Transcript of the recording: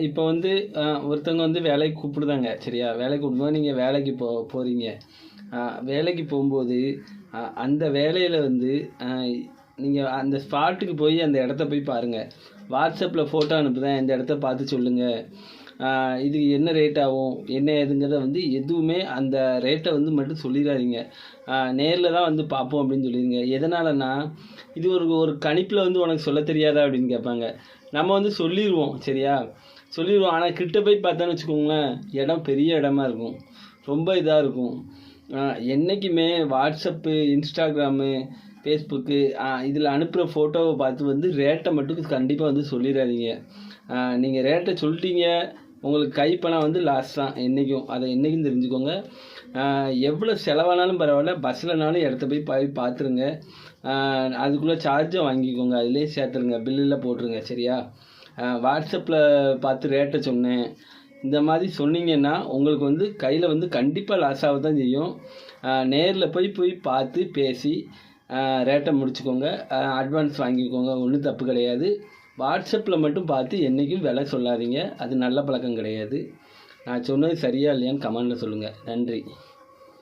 இப்போ வந்து ஒருத்தவங்க வந்து வேலைக்கு கூப்பிடுதாங்க சரியா? வேலைக்கு கூப்பிடும்போது நீங்கள் வேலைக்கு போகிறீங்க. வேலைக்கு போகும்போது அந்த வேலையில் வந்து நீங்கள் அந்த ஸ்பாட்டுக்கு போய் அந்த இடத்த போய் பாருங்கள். வாட்ஸ்அப்பில் ஃபோட்டோ அனுப்புதேன், இந்த இடத்த பார்த்து சொல்லுங்கள், இது என்ன ரேட் ஆகும் என்ன ஏதுங்கிறத வந்து எதுவுமே அந்த ரேட்டை வந்து மட்டும் சொல்லிடாதீங்க. நேரில் தான் வந்து பார்ப்போம் அப்படின்னு சொல்லிடுங்க. எதனாலன்னா இது ஒரு கணிப்பில் வந்து உனக்கு சொல்ல தெரியாதா அப்படின்னு கேட்பாங்க. நம்ம வந்து சொல்லிடுவோம் சரியா? சொல்லிடுவோம். ஆனால் கிட்ட போய் பார்த்தோன்னு வச்சுக்கோங்களேன், இடம் பெரிய இடமா இருக்கும், ரொம்ப இதாக இருக்கும். என்றைக்குமே வாட்ஸ்அப்பு, இன்ஸ்டாகிராமு, ஃபேஸ்புக்கு இதில் அனுப்புகிற ஃபோட்டோவை பார்த்து வந்து ரேட்டை மட்டும் கண்டிப்பாக வந்து சொல்லிடாதீங்க. நீங்கள் ரேட்டை சொல்லிட்டீங்க, உங்களுக்கு கைப்பணம் வந்து லாஸ் தான் என்றைக்கும். அதை என்றைக்கும் தெரிஞ்சுக்கோங்க. எவ்வளோ செலவானாலும் பரவாயில்ல, பஸ்ஸில்னாலும் இடத்த போய் பார்த்துருங்க. அதுக்குள்ளே சார்ஜை வாங்கிக்கோங்க, அதிலே சேர்த்துருங்க, பில்லில் போட்டுருங்க சரியா? வாட்ஸ்அப்பில் பார்த்து ரேட்டை சொன்னேன் இந்த மாதிரி சொன்னீங்கன்னா உங்களுக்கு வந்து கையில் வந்து கண்டிப்பாக லாஸ் ஆக தான் செய்யும். நேரில் போய் பார்த்து பேசி ரேட்டை முடிச்சுக்கோங்க. அட்வான்ஸ் வாங்கிக்கோங்க, ஒன்றும் தப்பு கிடையாது. வாட்ஸ்அப்பில் மட்டும் பார்த்து என்றைக்கும் விலை சொல்லாதீங்க, அது நல்ல பழக்கம் கிடையாது. நான் சொன்னது சரியா இல்லையான்னு கமெண்டில் சொல்லுங்கள். நன்றி.